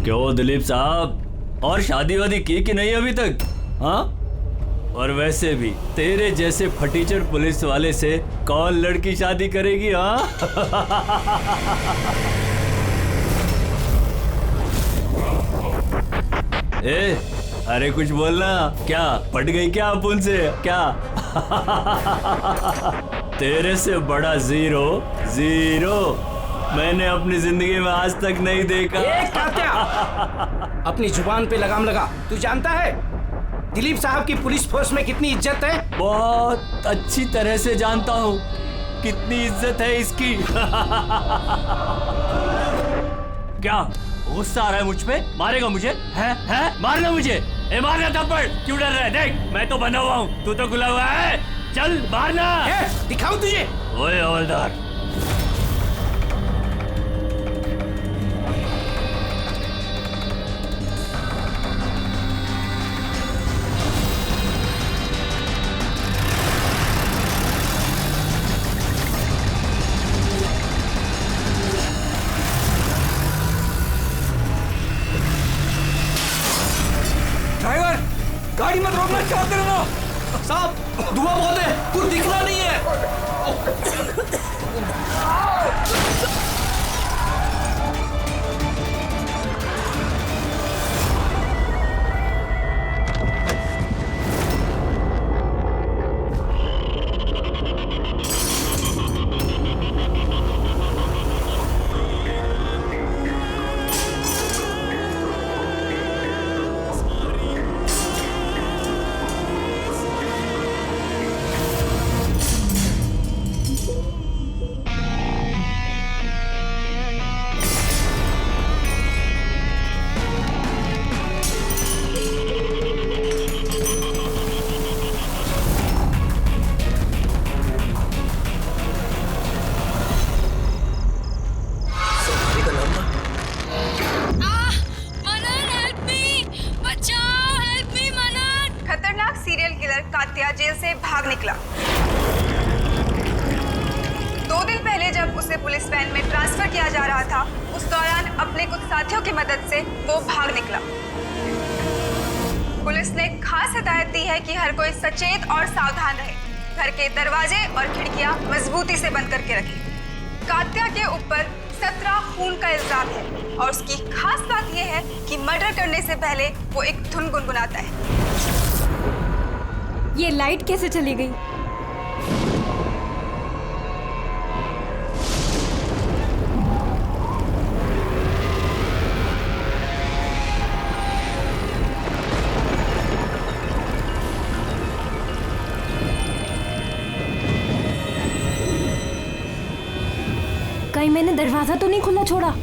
क्यों दिलीप साहब, और शादी वादी की कि नहीं अभी तक? हाँ, और वैसे भी तेरे जैसे फटीचर पुलिस वाले से कौन लड़की शादी करेगी? हाँ ए, अरे कुछ बोलना। क्या पट गई क्या अपुन से? क्या तेरे से बड़ा जीरो जीरो मैंने अपनी जिंदगी में आज तक नहीं देखा। क्या? अपनी जुबान पे लगाम लगा। तू जानता है दिलीप साहब की पुलिस फोर्स में कितनी इज्जत है? बहुत अच्छी तरह से जानता हूँ कितनी इज्जत है इसकी। क्या गुस्सा आ रहा है मुझ पे? मारेगा मुझे? है? मारना मुझे? ए मारना थप्पड़। क्यों डर रहा है? देख मैं तो बना हुआ हूँ, तू तो खुला हुआ है। चल मारना। दिखाऊं तुझे? ओए हवलदार, गाड़ी मत रोकना। क्या कर रहे हो साहब? धुआं बहुत है, कुछ दिखना नहीं है। कात्या जेल से भाग निकला। 2 दिन पहले जब उसे पुलिस वैन में ट्रांसफर किया जा रहा था, उस दौरान अपने कुछ साथियों की मदद से वो भाग निकला। पुलिस ने खास हिदायत दी है कि हर कोई सचेत और सावधान रहे, घर के दरवाजे और खिड़कियां मजबूती से बंद करके रखें। कात्या के ऊपर 17 खून का इल्जाम है और उसकी खास बात यह है कि मर्डर करने से पहले वो एक धुन गुनगुनाता है। ये लाइट कैसे चली गई? कहीं मैंने दरवाजा तो नहीं खुला छोड़ा?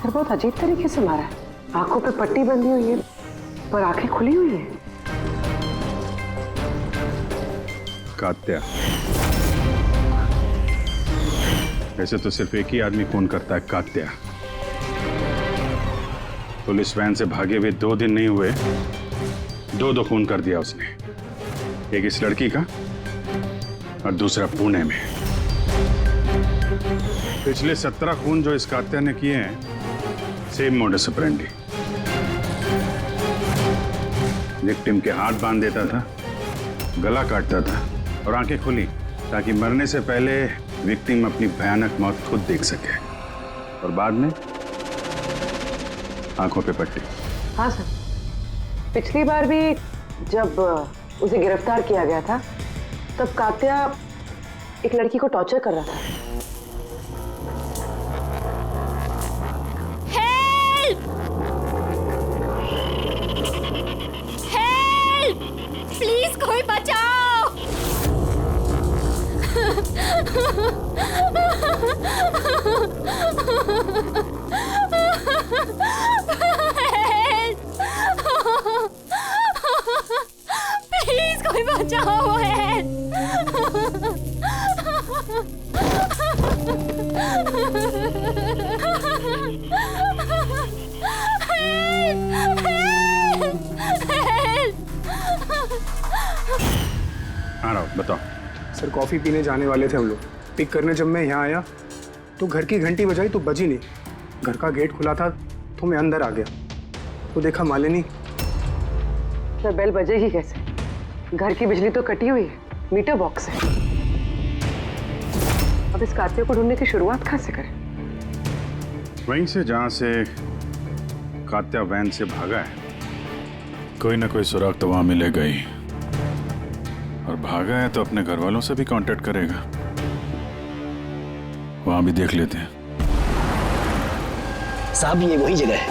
बहुत अजीब तरीके से मारा है। आंखों पे पट्टी बंधी हुई है पर आंखें खुली हुई है। कात्या, वैसे तो सिर्फ एक ही आदमी खून करता है, कात्या। पुलिस वैन से भागे हुए 2 दिन नहीं हुए, 2 खून कर दिया उसने। एक इस लड़की का और दूसरा पुणे में। पिछले 17 खून जो इस कात्या ने किए हैं, सेम मोडस ऑपरेंडी। विक्टिम के हाथ बांध देता था, गला काटता था और आंखें खुली ताकि मरने से पहले विक्टिम अपनी भयानक मौत खुद देख सके, और बाद में आंखों पे पट्टी। हाँ सर, पिछली बार भी जब उसे गिरफ्तार किया गया था तब कात्या एक लड़की को टॉर्चर कर रहा था। प्लीज कोई बचाओ। प्लीज कोई बचाओ। हाँ राव, बताओ। सर कॉफ़ी पीने जाने वाले थे हम लोग। पिक करने जब मैं यहाँ आया तो घर की घंटी बजाई तो बजी नहीं। घर का गेट खुला था तो मैं अंदर आ गया तो देखा मालिनी। सर बेल बजेगी कैसे? घर की बिजली तो कटी हुई है, मीटर बॉक्स है। अब इस कात्या को ढूंढने की शुरुआत कहाँ से करें? वहीं से जहां से कात्या वैन से भागा है। कोई ना कोई सुराग तो वहां मिलेगा ही, और भागा है तो अपने घर वालों से भी कांटेक्ट करेगा। वहां भी देख लेते हैं। साहब ये वही जगह है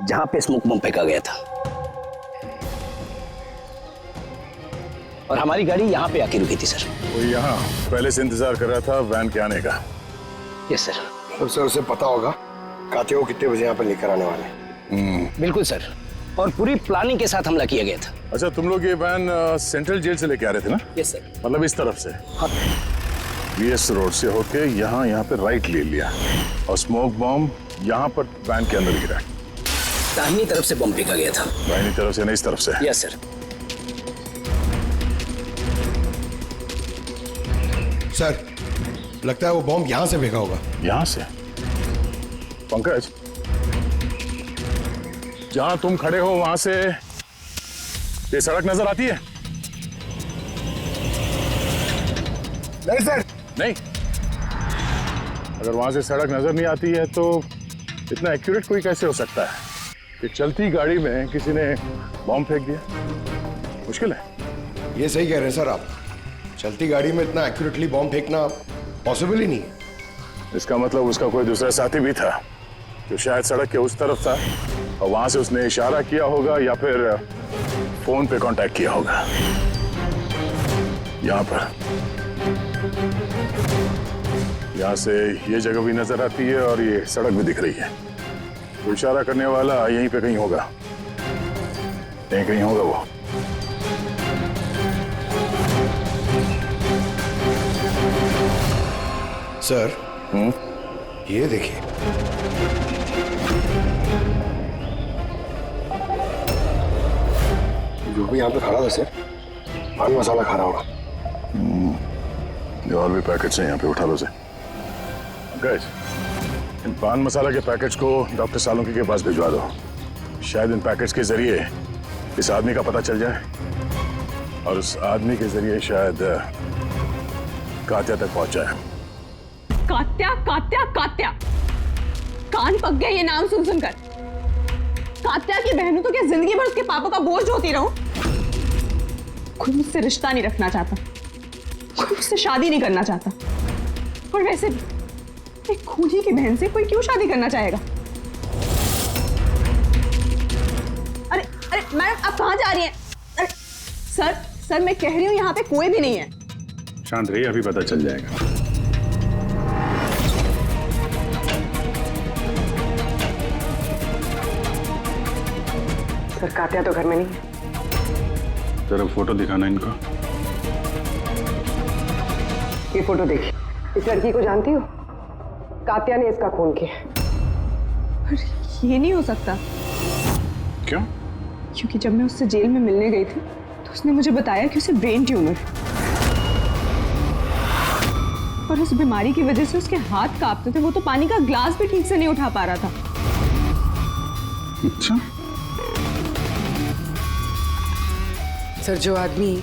जहां पे स्मोक बम फेंका गया था, और हमारी गाड़ी यहाँ पे आके रुकी थी सर। वो यहाँ पहले से इंतजार कर रहा था वैन के आने का। Yes sir. तो सर उसे पता होगा कात्या को कितने बजे यहाँ पर लेकर आने वाले? बिल्कुल सर, और पूरी प्लानिंग के साथ हमला किया गया था। अच्छा, तुम लोग ये वैन सेंट्रल जेल से लेके आ रहे थे ना? Yes sir. मतलब इस तरफ से? हाँ। बीएस रोड से होके यहाँ पे राइट ले लिया, और स्मोक बॉम्ब यहाँ पर वैन के अंदर गिरा। दाहिनी तरफ से बम फेंका गया था। दाहिनी तरफ से नहीं, इस तरफ से? Yes sir. सर लगता है वो बॉम्ब यहाँ से फेंका होगा। यहाँ से? पंकज, जहां तुम खड़े हो वहां से ये सड़क नजर आती है? नहीं सर। नहीं? अगर वहां से सड़क नजर नहीं आती है तो इतना एक्यूरेट कोई कैसे हो सकता है कि चलती गाड़ी में किसी ने बॉम्ब फेंक दिया? मुश्किल है। ये सही कह रहे हैं सर आप, चलती गाड़ी में इतना एक्यूरेटली बॉम्ब फेंकना पॉसिबल ही नहीं। इसका मतलब उसका कोई दूसरा साथी भी था जो शायद सड़क के उस तरफ था, और वहां से उसने इशारा किया होगा या फिर फोन पे कांटेक्ट किया होगा। यहाँ से ये जगह भी नजर आती है और ये सड़क भी दिख रही है। तो इशारा करने वाला यहीं पे कहीं होगा, यहीं कहीं होगा वो। सर ये देखिए, जो भी यहाँ पे खड़ा था सर, पान मसाला खा रहा होगा। और भी पैकेट्स हैं यहाँ पे, उठा लो से। गाइस, इन पान मसाला के पैकेट्स को डॉक्टर सालुंकी के पास भिजवा दो। शायद इन पैकेट्स के जरिए इस आदमी का पता चल जाए, और उस आदमी के जरिए शायद कात्या तक पहुंच जाए। कात्या कात्या कात्या, कान पक गए ये नाम सुन सुनकर। कात्या की बहनों तो क्या जिंदगी भर उसके पापा का बोझ होती रहूं? कोई मुझसे रिश्ता नहीं रखना चाहता, कोई मुझसे शादी नहीं करना चाहता, और वैसे भी एक खूनी की बहन से कोई क्यों शादी करना चाहेगा? अरे अरे मैडम, आप कहाँ जा रही हैं? अरे सर मैं कह रही हूँ यहाँ पे कोई भी नहीं है। शांत रहिए, अभी पता चल जाएगा। सर कात्या तो घर में नहीं है। जरा फोटो दिखाना इनको। ये फोटो देखिए, इस लड़की को जानती हो? कात्या ने इसका खून किया। अरे ये नहीं हो सकता। क्यों? क्योंकि जब मैं उससे जेल में मिलने गई थी तो उसने मुझे बताया कि उसे ब्रेन ट्यूमर है, और उस बीमारी की वजह से उसके हाथ कांपते थे। वो तो पानी का ग्लास भी ठीक से नहीं उठा पा रहा था। अच्छा, सर, जो आदमी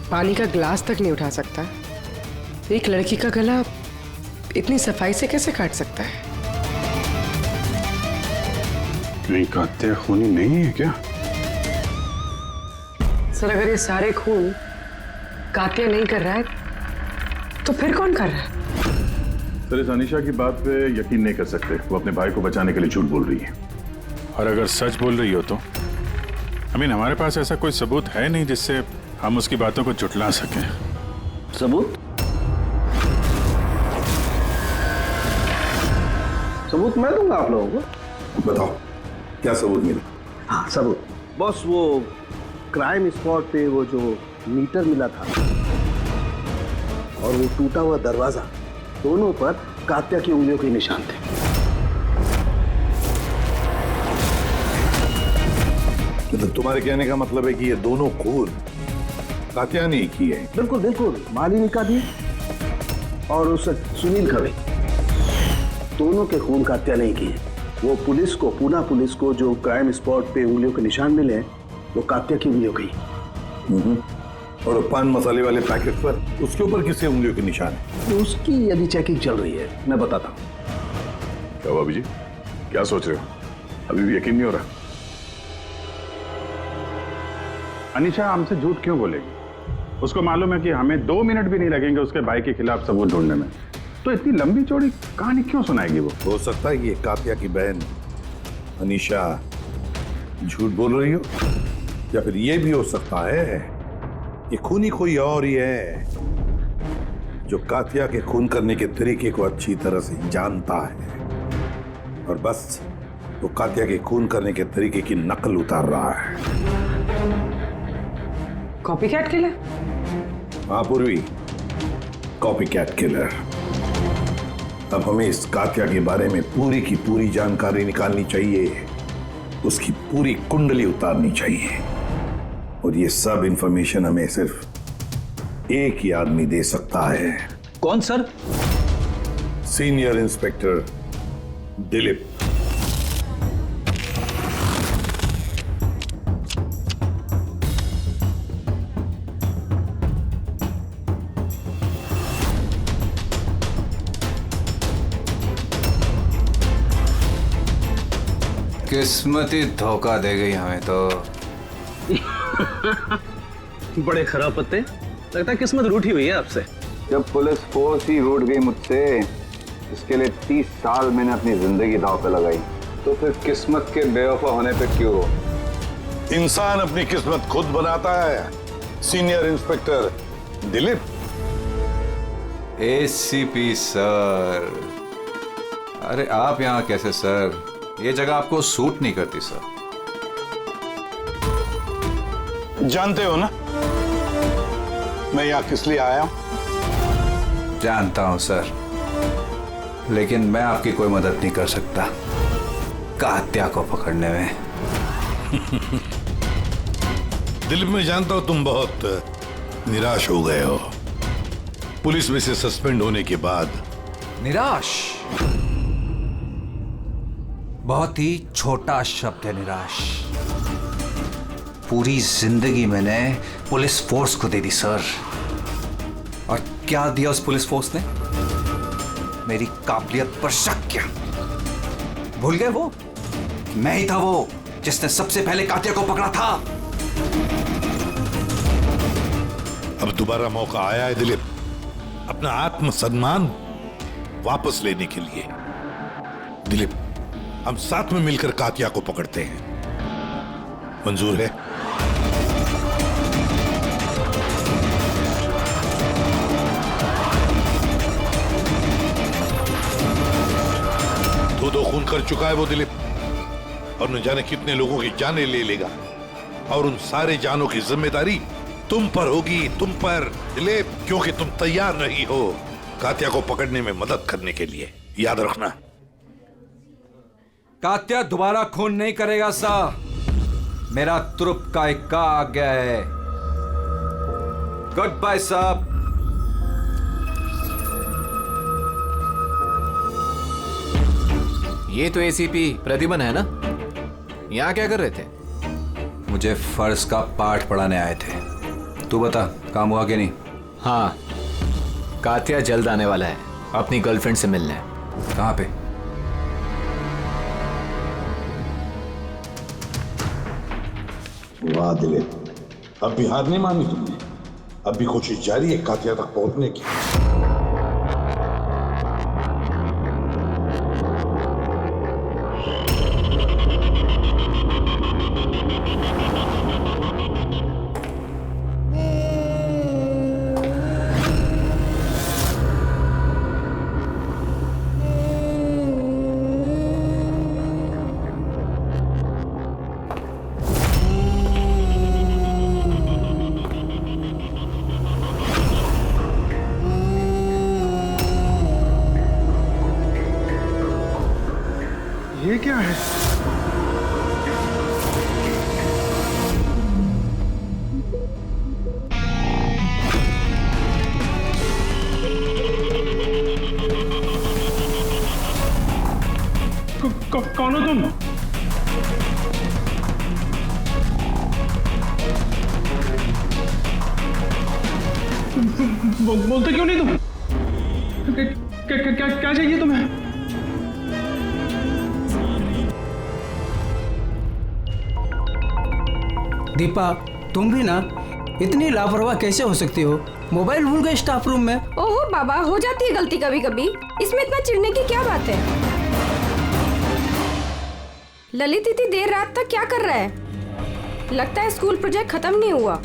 पानी का ग्लास तक नहीं उठा सकता, एक लड़की का गला इतनी सफाई से कैसे काट सकता है? नहीं, कात्या खूनी नहीं है क्या? सर, अगर ये सारे खून कात्या नहीं कर रहा है तो फिर कौन कर रहा है? सर, इस अनीशा की बात पे यकीन नहीं कर सकते। वो अपने भाई को बचाने के लिए झूठ बोल रही है, और अगर सच बोल रही हो तो हमारे पास ऐसा कोई सबूत है नहीं जिससे हम उसकी बातों को झुठला सकें। सबूत? सबूत मैं दूंगा आप लोगों को। बताओ क्या सबूत मिला? हाँ, सबूत बॉस, वो क्राइम स्पॉट पे वो जो मीटर मिला था और वो टूटा हुआ दरवाजा, दोनों पर कात्या की उंगलियों के निशान थे। तो तुम्हारे कहने का मतलब है कि ये दोनों खून कात्या ने की है? बिल्कुल बिल्कुल, मालिनी का भी और उस सुनील का भी, दोनों के खून कात्या नहीं किए। वो पुलिस को, पूना पुलिस को जो क्राइम स्पॉट पे उंगलियों के निशान मिले हैं, वो कात्या की उंगलियों की। और पान मसाले वाले पैकेट पर उसके ऊपर किसके उंगलियों के निशान है? उसकी यदि चेकिंग चल रही है, मैं बताता हूँ। क्या भाभी जी, क्या सोच रहे हो? अभी भी यकीन नहीं हो रहा? अनीशा हमसे झूठ क्यों बोलेगी? उसको मालूम है कि हमें 2 मिनट भी नहीं लगेंगे उसके भाई के खिलाफ सबूत ढूंढने में, तो इतनी लंबी चौड़ी कहानी क्यों सुनाएगी वो? हो सकता है ये कात्या की बहन अनीशा झूठ बोल रही हो, या फिर ये भी हो सकता है कि खूनी कोई और ही है जो कात्या के खून करने के तरीके को अच्छी तरह से जानता है और बस वो कात्या के खून करने के तरीके की नकल उतार रहा है। Copy cat killer? हाँ पूर्वी, कॉपी कैट किलर। अब हमें इस कात्या के बारे में पूरी की पूरी जानकारी निकालनी चाहिए, उसकी पूरी कुंडली उतारनी चाहिए, और ये सब इंफॉर्मेशन हमें सिर्फ एक ही आदमी दे सकता है। कौन सर? Senior inspector Dilip. किस्मत ही धोखा दे गई हमें तो। बड़े खराब पत्ते, लगता है किस्मत रूठी हुई है आपसे। जब पुलिस फोर्स ही रूठ गई मुझसे, इसके लिए 30 साल मैंने अपनी जिंदगी दांव पे लगाई, तो फिर किस्मत के बेवफा होने पे क्यों रो? इंसान अपनी किस्मत खुद बनाता है, senior inspector Dilip. ACP sir, अरे आप यहाँ कैसे सर? ये जगह आपको सूट नहीं करती सर। जानते हो ना मैं यहाँ किस लिए आया हूं? जानता हूं सर, लेकिन मैं आपकी कोई मदद नहीं कर सकता कात्या को पकड़ने में। दिलीप, मैं जानता हूं तुम बहुत निराश हो गए हो पुलिस में से सस्पेंड होने के बाद। निराश बहुत ही छोटा शब्द है, निराश। पूरी जिंदगी मैंने पुलिस फोर्स को दे दी सर, और क्या दिया उस पुलिस फोर्स ने? मेरी काबिलियत पर शक किया। भूल गए वो मैं ही था वो जिसने सबसे पहले कात्या को पकड़ा था। अब दोबारा मौका आया है दिलीप, अपना आत्मसम्मान वापस लेने के लिए। दिलीप, हम साथ में मिलकर कात्या को पकड़ते हैं, मंजूर है? दो खून कर चुका है वो दिलीप, और न जाने कितने लोगों की जानें ले लेगा, और उन सारे जानों की जिम्मेदारी तुम पर होगी, तुम पर दिलीप, क्योंकि तुम तैयार नहीं हो कात्या को पकड़ने में मदद करने के लिए। याद रखना। कात्या दोबारा खून नहीं करेगा साहब, मेरा तुरुप का इक्का आ गया है। गुड बाय साहब। ये तो एसीपी प्रतिबन है ना? यहाँ क्या कर रहे थे? मुझे फर्ज का पाठ पढ़ाने आए थे। तू बता, काम हुआ कि नहीं? हाँ, कात्या जल्द आने वाला है अपनी गर्लफ्रेंड से मिलने। कहाँ पे? वाह दिलीप, अब भी हार नहीं मानी तुमने। अब भी कोशिश जारी है कातिया तक पहुंचने की। ये क्या है? कौन हो तुम? बोलते क्यों नहीं तुम? क्या चाहिए तुम्हें? दीपा, तुम भी ना इतनी लापरवाह कैसे हो सकती हो? मोबाइल भूल गए स्टाफ रूम में। ओहो बाबा, हो जाती है गलती कभी कभी, इसमें इतना चिढ़ने की क्या बात है? ललित इतनी देर रात तक क्या कर रहा है? लगता है स्कूल प्रोजेक्ट खत्म नहीं हुआ।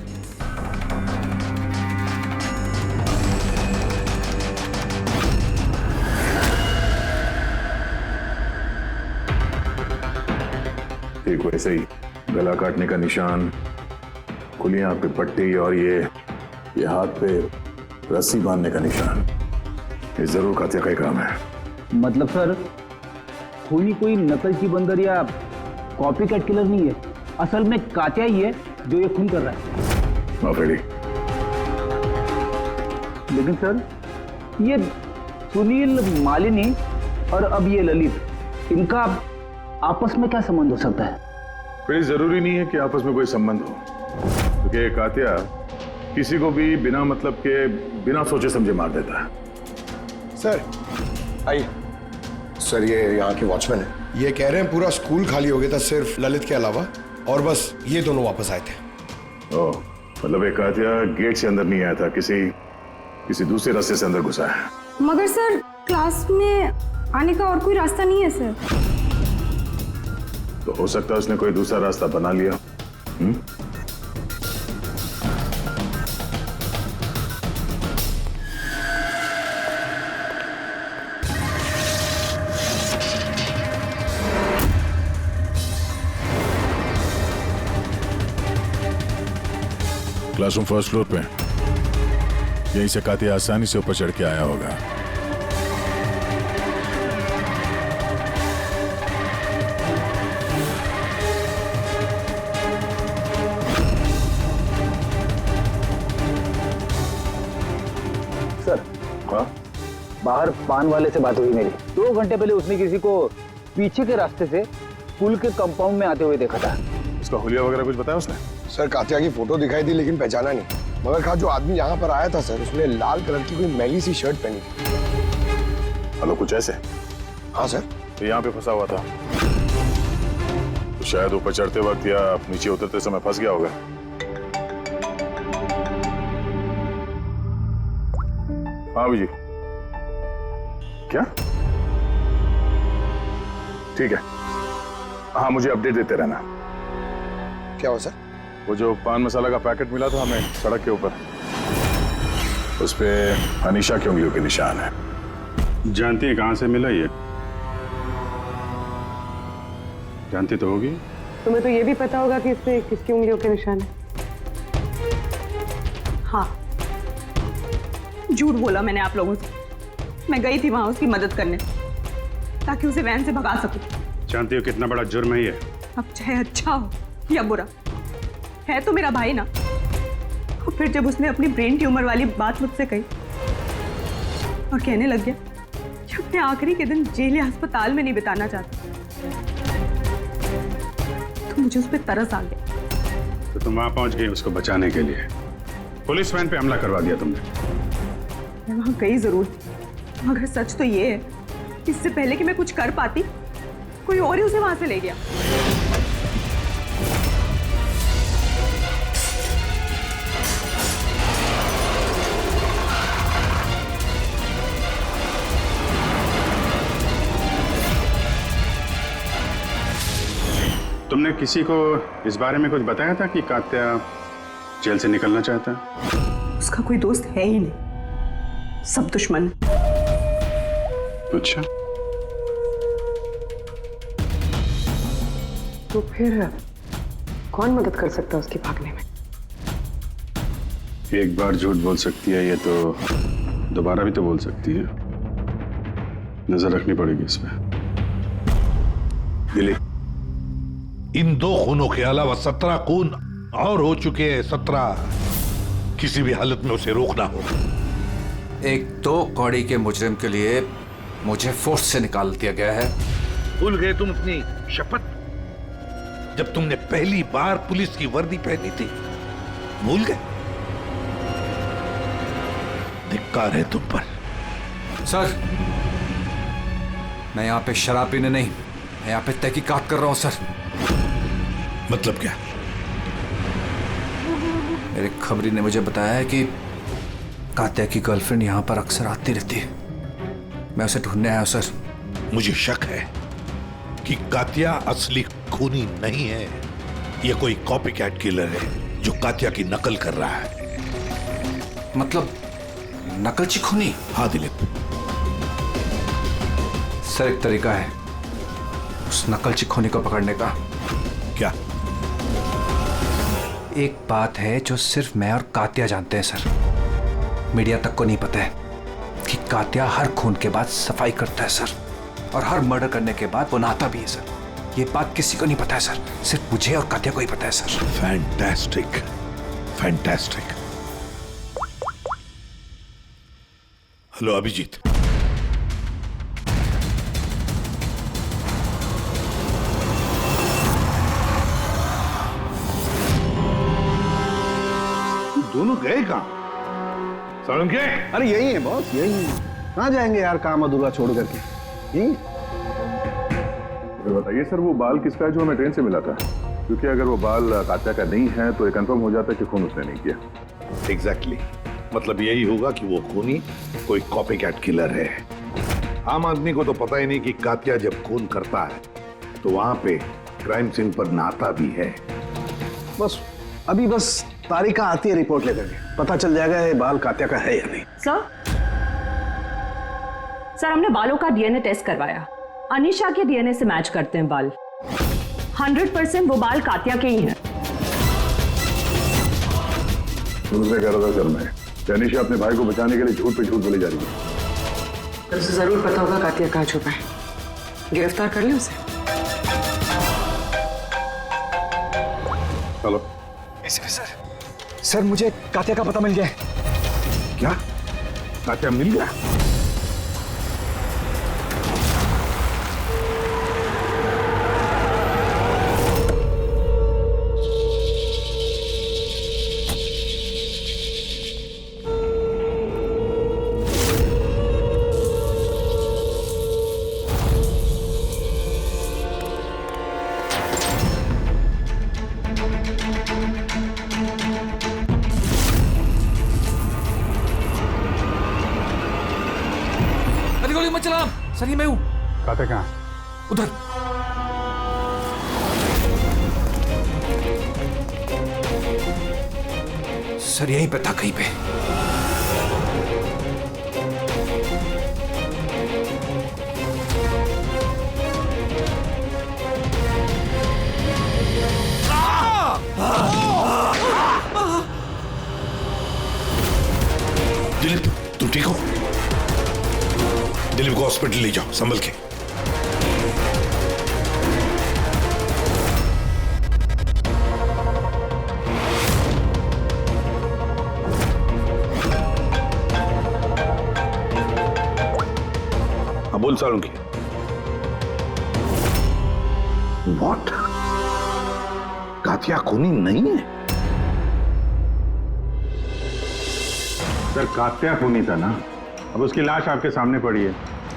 ठीक वैसे ही गला काटने का निशान, खुली आंख पे पट्टी और ये हाथ पे रस्सी बांधने का निशान, ये जरूर कातिया का ही काम है। मतलब सर, खूनी कोई नकल की बंदर या कॉपी कैट किलर नहीं है, असल में कातिया ही है जो ये खून कर रहा है। माफेली। लेकिन सर, ये सुनील, मालिनी और अब ये ललित, इनका आपस में क्या संबंध हो सकता है? फिर जरूरी नहीं है कि आपस में कोई संबंध हो, क्योंकि कातिया किसी को भी बिना मतलब के, बिना सोचे समझे मार देता है। सर आइए। सर ये यहाँ के वॉचमैन है, ये कह रहे हैं पूरा स्कूल खाली हो गया था सिर्फ ललित के अलावा, और बस ये दोनों वापस आए थे। ओह, मतलब एक कातिया गेट से अंदर नहीं आया था, किसी दूसरे रास्ते से अंदर घुसा है। मगर सर, क्लास में आने का और कोई रास्ता नहीं है सर। तो हो सकता है उसने कोई दूसरा रास्ता बना लिया। क्लासरूम फर्स्ट फ्लोर पे, यहीं से कातिया आसानी से ऊपर चढ़ के आया होगा। सर, बाहर पान वाले से बात हुई मेरी। 2 घंटे पहले उसने किसी को पीछे के रास्ते से पुल के कंपाउंड में आते हुए देखा था। उसका हुलिया वगैरह कुछ बताया उसने? सर कातिया की फोटो दिखाई दी लेकिन पहचाना नहीं, मगर कहा जो आदमी यहाँ पर आया था सर, उसने लाल कलर की कोई मैली सी शर्ट पहनी थी। हेलो, कुछ ऐसे? हाँ सर। तो यहाँ पे फंसा हुआ था, तो शायद ऊपर चढ़ते वक्त या नीचे उतरते समय फंस गया होगा। हाँ जी, क्या? ठीक है, हाँ मुझे अपडेट देते रहना। क्या हो सर? वो जो पान मसाला का पैकेट मिला था हमें सड़क के ऊपर, उस पे अनीशा की उंगलियों के निशान है। जानती है कहां से मिला ये? जानती तो होगी। तुम्हें तो ये भी पता होगा कि इसमें किसकी उंगलियों के निशान है। हाँ, झूठ बोला मैंने आप लोगों से। मैं गई थी वहां उसकी मदद करने ताकि उसे वैन से भगा सकूं। जानती हो कितना बड़ा जुर्म है ये? अब चाहे अच्छा हो या बुरा, है तो मेरा भाई ना। और फिर जब उसने अपनी ब्रेन ट्यूमर वाली बात मुझसे कही और कहने लग गया कि अपने आखिरी के दिन जेल या अस्पताल में नहीं बिताना चाहता, तो मुझे उस पर तरस आ गया। तो तुम वहां पहुंच गई उसको बचाने के लिए? पुलिस वैन पे हमला करवा दिया तुमने। मैं वहां गई जरूर थी, मगर सच तो ये है कि इससे पहले कि मैं कुछ कर पाती, कोई और ही उसे वहां से ले गया। तुमने किसी को इस बारे में कुछ बताया था कि कात्या जेल से निकलना चाहता है? उसका कोई दोस्त है ही नहीं, सब दुश्मन। अच्छा, तो फिर कौन मदद कर सकता है उसके भागने में? एक बार झूठ बोल सकती है ये तो दोबारा भी तो बोल सकती है। नजर रखनी पड़ेगी इस पे। दिलीप, इन 2 खूनों के अलावा 17 खून और हो चुके हैं। 17। किसी भी हालत में उसे रोकना होगा। एक 2 कौड़ी के मुजरिम के लिए मुझे फोर्स से निकाल दिया गया है। भूल गए तुम अपनी शपथ जब तुमने पहली बार पुलिस की वर्दी पहनी थी? भूल गए? धिक्कार है तुम पर। सर, मैं यहाँ पे शराब पीने नहीं, मैं यहाँ पे तहकीकात कर रहा हूँ सर। मतलब क्या? मेरे खबरी ने मुझे बताया है कि कात्या की गर्लफ्रेंड यहाँ पर अक्सर आती रहती है। मैं उसे ढूंढने आया हूँ सर। मुझे शक है कि कात्या असली खूनी नहीं है। यह कोई कॉपी कैट किलर है जो कात्या की नकल कर रहा है। मतलब नकलची खूनी? हाँ दिलीप। सर, एक तरीका है उस नकलची खूनी को पकड़ने का। क्या? एक बात है जो सिर्फ मैं और कात्या जानते हैं सर, मीडिया तक को नहीं पता है कि कात्या हर खून के बाद सफाई करता है सर, और हर मर्डर करने के बाद वो नहाता भी है सर। ये बात किसी को नहीं पता है सर, सिर्फ मुझे और कात्या को ही पता है sir. Fantastic, fantastic. Hello Abhijit. दोनों गए कहाँ? सालुंके? अरे यही है बॉस, यही है। कहाँ जाएंगे यार काम अधूरा छोड़ करके? यही। बताइए सर, वो बाल किसका है जो हमें ट्रेन से मिला था? क्योंकि अगर वो बाल कात्या का नहीं है तो ये कंफर्म हो जाता है कि खून उसने नहीं किया। एग्जैक्टली। मतलब यही होगा कि वो खूनी कोई कॉपी कैट किलर है। आम आदमी को तो पता ही नहीं कि कात्या जब खून करता है तो वहां पे क्राइम सीन पर नहाता भी है। बस तारिका आती है रिपोर्ट लेकर के, पता चल जाएगा ये बाल कात्या का है या नहीं। सर, हमने बालों का डीएनए टेस्ट करवाया। अनीशा के डीएनए से मैच करते हैं बाल। 100% वो बाल कात्या के ही हैं। तुमसे कह रहा था सर मैं, अनीशा अपने भाई को बचाने के लिए झूठ पे झूठ बोली जा रही है। उसे जरूर पता होगा कात्या कहाँ छुपा है। गिरफ्तार कर ले उसे। हेलो सर, मुझे कात्या का पता मिल गया है। क्या? कात्या मिल गया? गोली मत चला सर, ये मैं हूं। कात्या कहाँ? उधर। सर यहीं पे था कहीं पे। दिलीप, तू ठीक हो? दिलीप को हॉस्पिटल ले जाओ संभल के। हाँ बोल सालुंके। व्हाट? कात्या खूनी नहीं है? सर कात्या खूनी था ना, अब उसकी लाश आपके सामने पड़ी है,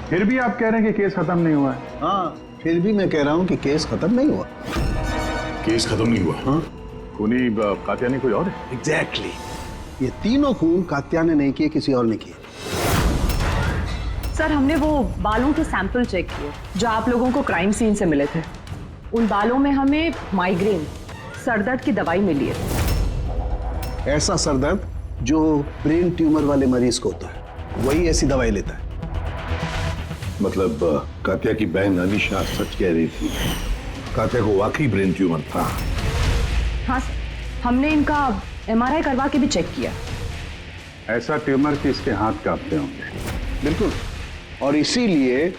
फिर भी आप कह रहे हैं कि केस खत्म नहीं हुआ है। हाँ, फिर भी मैं कह रहा हूँ कि केस खत्म नहीं हुआ। केस खत्म नहीं हुआ? हाँ, खूनी कात्या नहीं कोई और है? एग्जैक्टली। ये तीनों खून कात्या ने नहीं किए, किसी और ने किए। सर हमने वो बालों के सैंपल चेक किए जो आप लोगों को क्राइम सीन से मिले थे। उन बालों में हमें माइग्रेन, सरदर्द की दवाई मिली है। ऐसा सरदर्द जो ब्रेन ट्यूमर वाले मरीज को होता है, वही ऐसी दवाई लेता है। मतलब कात्या की बहन अनीशा सच कह रही थी, कात्या को वाकई ब्रेन ट्यूमर था। हाँ सर, हमने इनका MRI करवा के भी चेक किया। ऐसा ट्यूमर कि इसके हाथ कांपते होंगे। बिल्कुल, और इसीलिए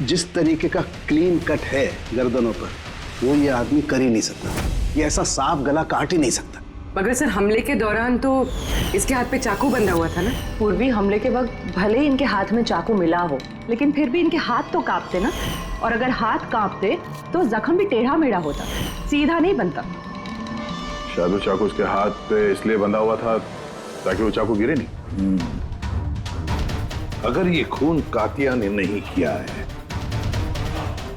जिस तरीके का क्लीन कट है गर्दनों पर, वो ये आदमी कर ही नहीं सकता। ये ऐसा साफ गला काट ही नहीं सकता। मगर सर हमले के दौरान तो इसके हाथ पे चाकू बंधा हुआ था ना। पूर्वी हमले के वक्त भले ही इनके हाथ में चाकू मिला हो, लेकिन फिर भी इनके हाथ तो कांपते ना, और अगर हाथ कांपते तो जख्म भी टेढ़ा मेढ़ा होता, सीधा नहीं बनता। शायद वो चाकू उसके हाथ पे इसलिए बंधा हुआ था ताकि वो चाकू गिरे नहीं। अगर ये खून कात्या ने नहीं किया है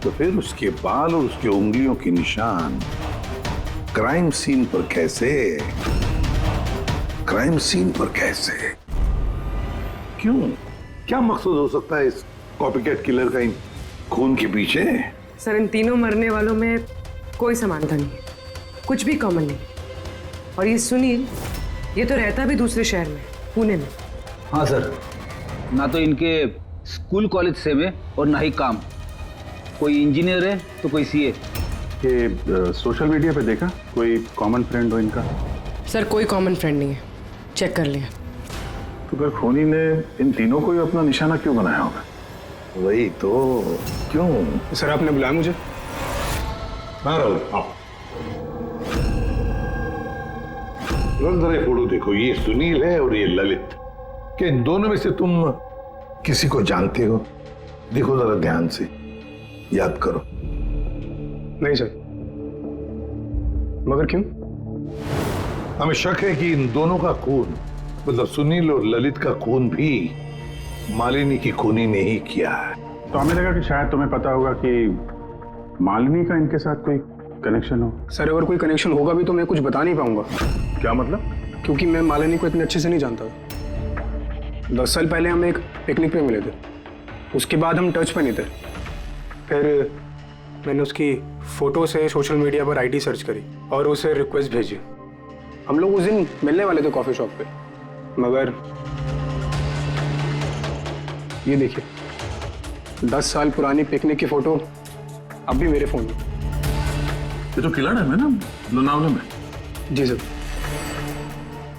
तो फिर उसके बाल और उसके उंगलियों के निशान क्राइम सीन पर कैसे? क्राइम सीन पर कैसे? क्यों? क्या मकसद हो सकता है इस कॉपीकैट किलर का इन खून के पीछे? सर इन तीनों मरने वालों में कोई समानता नहीं है, कुछ भी कॉमन नहीं। और ये सुनील, ये तो रहता भी दूसरे शहर में, पुणे में। हाँ सर, ना तो इनके स्कूल कॉलेज सेम है और ना ही काम। कोई इंजीनियर है तो कोई CA। ये सोशल मीडिया पे देखा कोई कॉमन फ्रेंड हो इनका? सर कोई कॉमन फ्रेंड नहीं है, चेक कर लिया। तो फिर खूनी ने इन तीनों को ही अपना निशाना क्यों बनाया होगा? वही तो, क्यों? सर आपने बुलाया मुझे? हाँ राहुल, आओ। जरा ये फोटो देखो, ये सुनील है और ये ललित। क्या इन दोनों में से तुम किसी को जानते हो? देखो जरा ध्यान से, याद करो। नहीं सर। मगर क्यों? हमें शक है कि इन दोनों का खून, मतलब सुनील और ललित का खून भी मालिनी की खूनी ने ही किया है। तो हमें लगा कि शायद तुम्हें पता होगा कि मालिनी का इनके साथ कोई कनेक्शन हो। सर अगर कोई कनेक्शन होगा भी तो मैं कुछ बता नहीं पाऊंगा। क्या मतलब? क्योंकि मैं मालिनी को इतने अच्छे से नहीं जानता। 10 साल पहले हम एक पिकनिक पे मिले थे, उसके बाद हम टच पे नहीं थे। फिर मैंने उसकी फोटो से सोशल मीडिया पर ID सर्च करी और उसे रिक्वेस्ट भेजी। हम लोग उस दिन मिलने वाले थे कॉफी शॉप पे, मगर ये देखिए 10 साल पुरानी पिकनिक की फोटो अब भी मेरे फोन में। ये तो किला डैम है ना, लोनावला में? जी सर।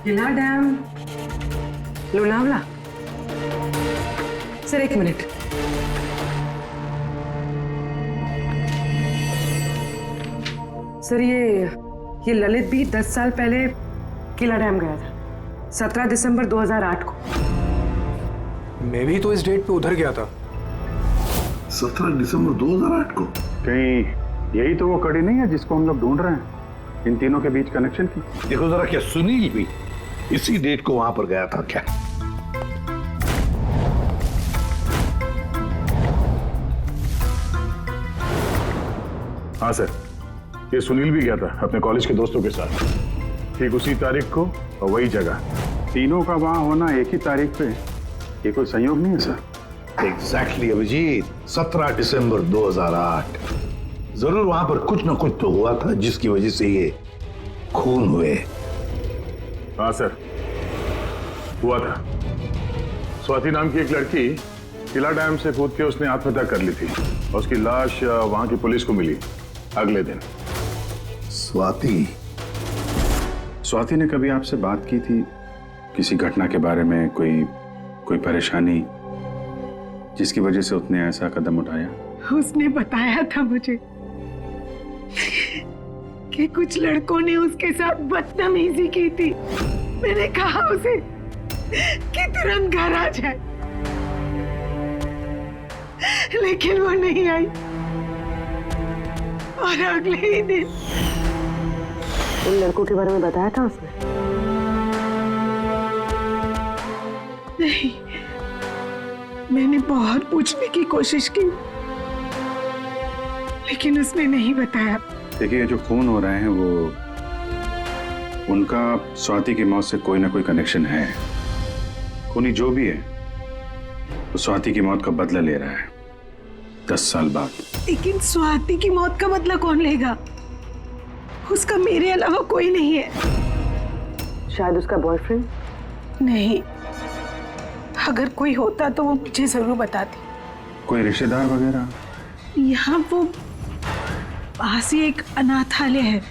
किला डैम, लोनावला? सर एक मिनट। सर ये ललित भी 10 साल पहले किला डैम गया था, 17 दिसंबर 2008 को। मैं भी तो इस डेट पे उधर गया था। 17 दिसंबर 2008 को? कहीं यही तो वो कड़ी नहीं है जिसको हम लोग ढूंढ रहे हैं, इन तीनों के बीच कनेक्शन की? देखो जरा, क्या सुनील भी इसी डेट को वहां पर गया था क्या? हाँ सर, ये सुनील भी गया था अपने कॉलेज के दोस्तों के साथ, ठीक उसी तारीख को और वही जगह। तीनों का वहां होना एक ही तारीख पे, ये कोई संयोग नहीं है सर? एग्जैक्टली अभिजीत, 17 दिसंबर 2008। जरूर वहां पर कुछ ना कुछ तो हुआ था जिसकी वजह से ये खून हुए। हाँ सर, हुआ था। स्वाति नाम की एक लड़की किला डैम से कूद के उसने आत्महत्या कर ली थी और उसकी लाश वहां की पुलिस को मिली अगले दिन। स्वाति ने कभी आपसे बात की थी किसी घटना के बारे में, कोई परेशानी जिसकी वजह से उसने ऐसा कदम उठाया? उसने बताया था मुझे कि कुछ लड़कों ने उसके साथ बदतमीजी की थी। मैंने कहा उसे कि तुरंत घर आ जाए, लेकिन वो नहीं आई और अगले ही दिन उन लड़कों के बारे में बताया था उसने? नहीं, मैंने बहुत पूछने की कोशिश की, लेकिन उसने नहीं बताया। देखिए, जो खून हो रहे हैं वो उनका स्वाति की मौत से कोई ना कोई कनेक्शन है। खूनी जो भी है वो स्वाति की मौत का बदला ले रहा है 10 साल बाद। लेकिन स्वाति की मौत का बदला कौन लेगा? उसका मेरे अलावा कोई नहीं है। शायद उसका बॉयफ्रेंड? नहीं, अगर कोई होता तो वो मुझे जरूर बताती। कोई रिश्तेदार वगैरह? यहाँ वो पास ही एक अनाथालय है,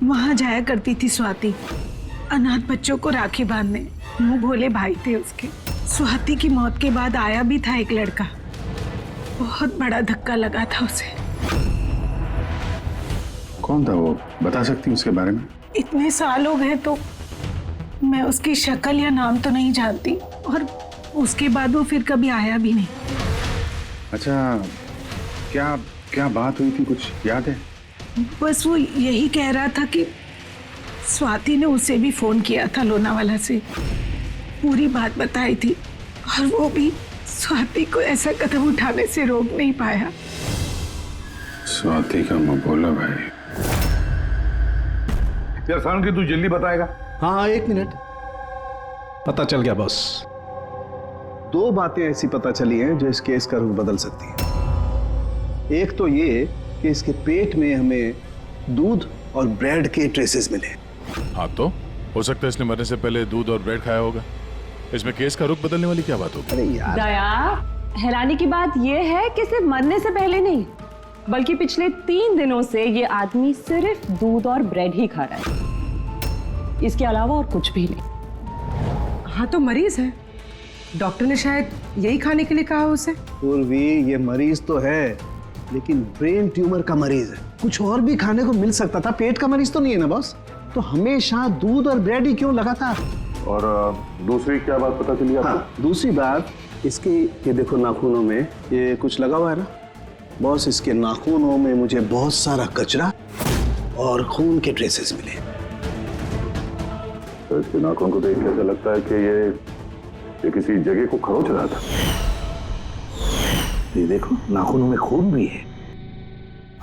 वहां जाया करती थी स्वाति, अनाथ बच्चों को राखी बांधने। मुंह भोले भाई थे उसके। स्वाति की मौत के बाद आया भी था एक लड़का, बहुत बड़ा धक्का लगा था उसे। कौन था वो, बता सकती हैं उसके बारे में? इतने साल हो गए तो मैं उसकी शक्ल या नाम तो नहीं जानती, और उसके बाद वो फिर कभी आया भी नहीं। अच्छा, क्या क्या बात हुई थी, कुछ याद है? बस वो यही कह रहा था कि स्वाति ने उसे भी फोन किया था लोनावाला से, पूरी बात बताई थी, और वो भी स्वाति को ऐसा कदम उठाने से रोक नहीं पाया। स्वाति का मबोला भाई। यार सालुंकी, तू जल्दी बताएगा? हाँ, 1 मिनट। पता चल गया बॉस। 2 बातें ऐसी पता चली हैं जो इस केस का रुख बदल सकती हैं। एक तो ये कि इसके पेट में हमें दूध और ब्रेड के ट्रेसेस मिले। हाँ, तो हो सकता है इसने मरने से पहले दूध और ब्रेड खाया होगा। इसमें केस का रुख बदलने वाली क्या बात होगी? अरे यार, दया, हैरानी की बात यह है कि सिर्फ मरने से पहले नहीं, बल्कि पिछले 3 दिनों से ये आदमी सिर्फ दूध और ब्रेड ही खा रहा है, इसके अलावा और कुछ भी नहीं। हाँ, तो मरीज है, डॉक्टर ने शायद यही खाने के लिए कहा उसे। पूर्वी, ये मरीज तो है, लेकिन ब्रेन ट्यूमर का मरीज है। कुछ और भी खाने को मिल सकता था, पेट का मरीज तो नहीं है ना बॉस। तो हमेशा दूध और ब्रेड ही क्यों लगातार? और दूसरी क्या बात पता चली आपको? हाँ, दूसरी बात इसकी, ये देखो नाखूनों में ये कुछ लगा हुआ है ना बॉस। इसके नाखूनों में मुझे बहुत सारा कचरा और खून के ट्रेसेस मिले। तो इसके नाखून को देख के ऐसा लगता है कि ये किसी जगह को खरोच रहा था। ये देखो, नाखूनों में खून भी है।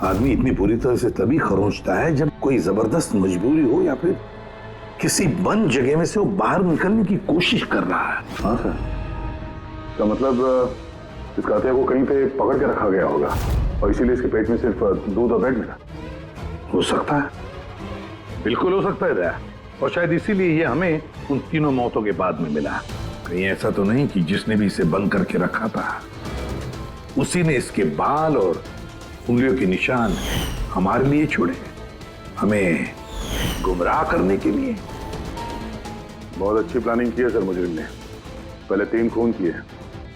आदमी इतनी बुरी तरह से तभी खरोंचता है जब कोई जबरदस्त मजबूरी हो, या फिर किसी बंद जगह में से वो बाहर निकलने की कोशिश कर रहा है। हाँ सर, का मतलब इस कातिया को कहीं पे पकड़ के रखा गया होगा और इसीलिए इसके पेट में सिर्फ दूध और ब्रेड मिला। हो सकता है, बिल्कुल हो सकता है दया। और शायद इसीलिए ये हमें उन तीनों मौतों के बाद में मिला। कहीं ऐसा तो नहीं कि जिसने भी इसे बंद करके रखा था उसी ने इसके बाल और उंगलियों के निशान हमारे लिए छोड़े, हमें गुमराह करने के लिए। बहुत अच्छी प्लानिंग की है सर मुजरिम ने। पहले 3 खून किए,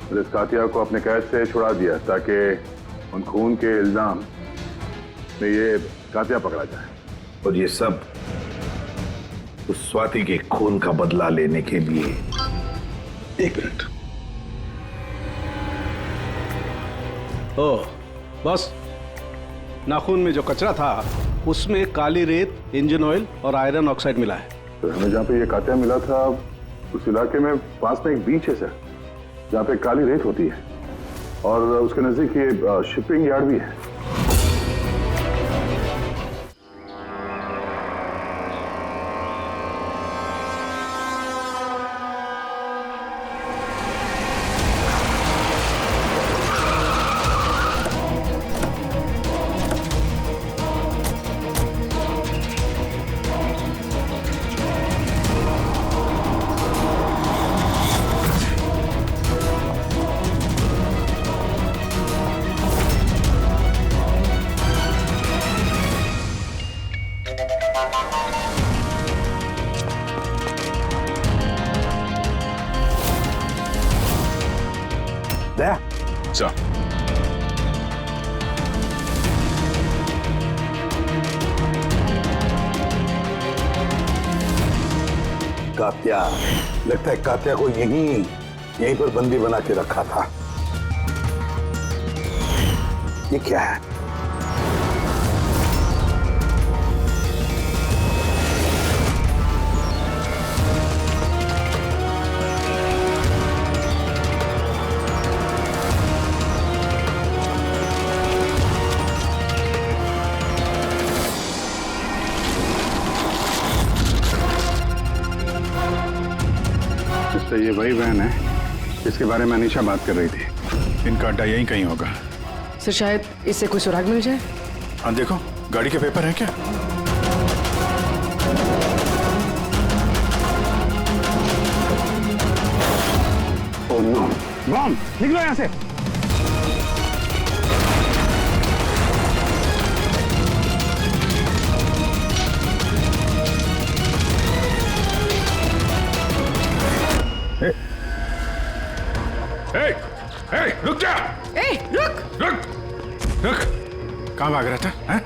फिर इस कातिया को अपने कैद से छुड़ा दिया ताकि उन खून के इल्जाम में ये कातिया पकड़ा जाए। और ये सब उस स्वाति के खून का बदला लेने के लिए। 1 मिनट। ओह बस, नाखून में जो कचरा था उसमें काली रेत, इंजन ऑयल और आयरन ऑक्साइड मिला है। तो हमें जहाँ पे ये कातिया मिला था उस इलाके में पास में एक बीच है सर, जहाँ पे काली रेत होती है, और उसके नजदीक ये शिपिंग यार्ड भी है। दया, सर, कात्या, लगता है कात्या को यहीं पर बंदी बना के रखा था। ये क्या है? तो ये वही वैन है जिसके बारे में अनीशा बात कर रही थी। इनका अड्डा यहीं कहीं होगा। सर शायद इससे कोई सुराग मिल जाए। हाँ देखो, गाड़ी के पेपर है क्या? ओह नो, बम! निकलो यहाँ से। रुक जा! रुक! रुक! रुक! कहाँ भाग रहा था? हैं?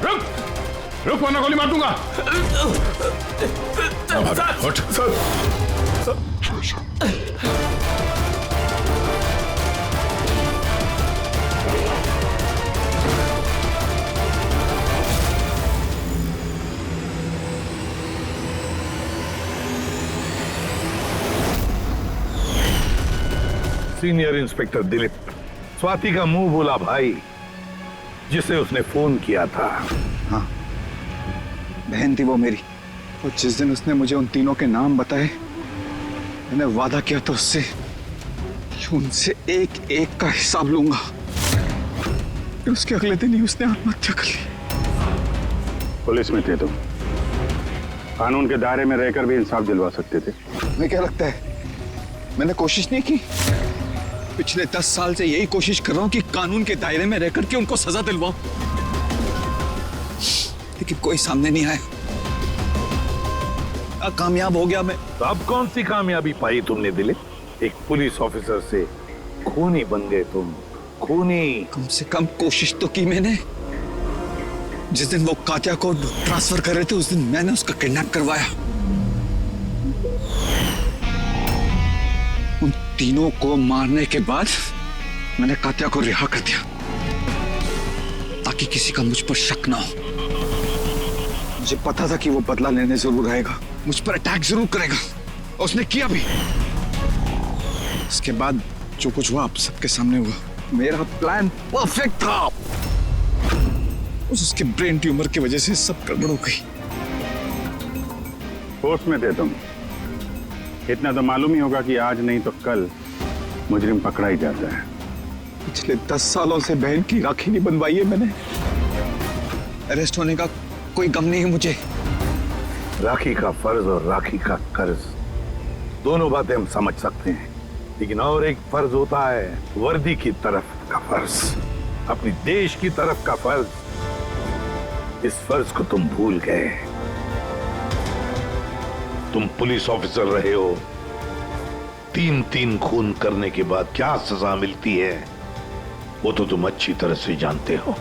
रुक! रुक वरना गोली मार दूंगा। उठ। सीनियर इंस्पेक्टर दिलीप, स्वाति का मुंह बोला भाई जिसे उसने फोन किया था। हाँ, बहन थी वो मेरी। और जिस दिन उसने मुझे उन तीनों के नाम बताए, मैंने वादा किया था उससे कि उनसे एक एक का हिसाब लूंगा। फिर उसके अगले दिन ही उसने आत्महत्या कर ली। पुलिस में थे तुम, कानून के दायरे में रहकर भी इंसाफ दिलवा सकते थे। तुम्हें क्या लगता है मैंने कोशिश नहीं की? पिछले 10 साल से यही कोशिश कर रहा हूं कि कानून के दायरे में रहकर के उनको सजा दिलवाऊं, लेकिन कोई सामने नहीं आया। कामयाब हो गया मैं। तो अब कौन सी कामयाबी पाई तुमने दिलीप? एक पुलिस ऑफिसर से खूनी बन गए तुम, खूनी। कम से कम कोशिश तो की मैंने। जिस दिन वो कात्या को ट्रांसफर कर रहे थे उस दिन मैंने उसका किडनैप करवाया। उन तीनों को मारने के बाद मैंने कात्या को रिहा कर दिया ताकि किसी का मुझ पर शक ना हो। मुझे पता था कि वो बदला लेने जरूर आएगा, मुझ पर अटैक जरूर करेगा, और उसने किया भी। इसके बाद जो कुछ हुआ आप सबके सामने हुआ। मेरा प्लान परफेक्ट था, उसके ब्रेन ट्यूमर की वजह से सब गड़बड़ हो गई। होश में थे तुम, इतना तो मालूम ही होगा कि आज नहीं तो कल मुजरिम पकड़ा ही जाता है। पिछले 10 सालों से बहन की राखी नहीं बनवाई है मैंने। अरेस्ट होने का कोई गम नहीं है मुझे। राखी का फर्ज और राखी का कर्ज दोनों बातें हम समझ सकते हैं, लेकिन और एक फर्ज होता है वर्दी की तरफ का फर्ज, अपनी देश की तरफ का फर्ज। इस फर्ज को तुम भूल गए। तुम पुलिस ऑफिसर रहे हो, 3 खून करने के बाद क्या सजा मिलती है वो तो तुम अच्छी तरह से जानते हो।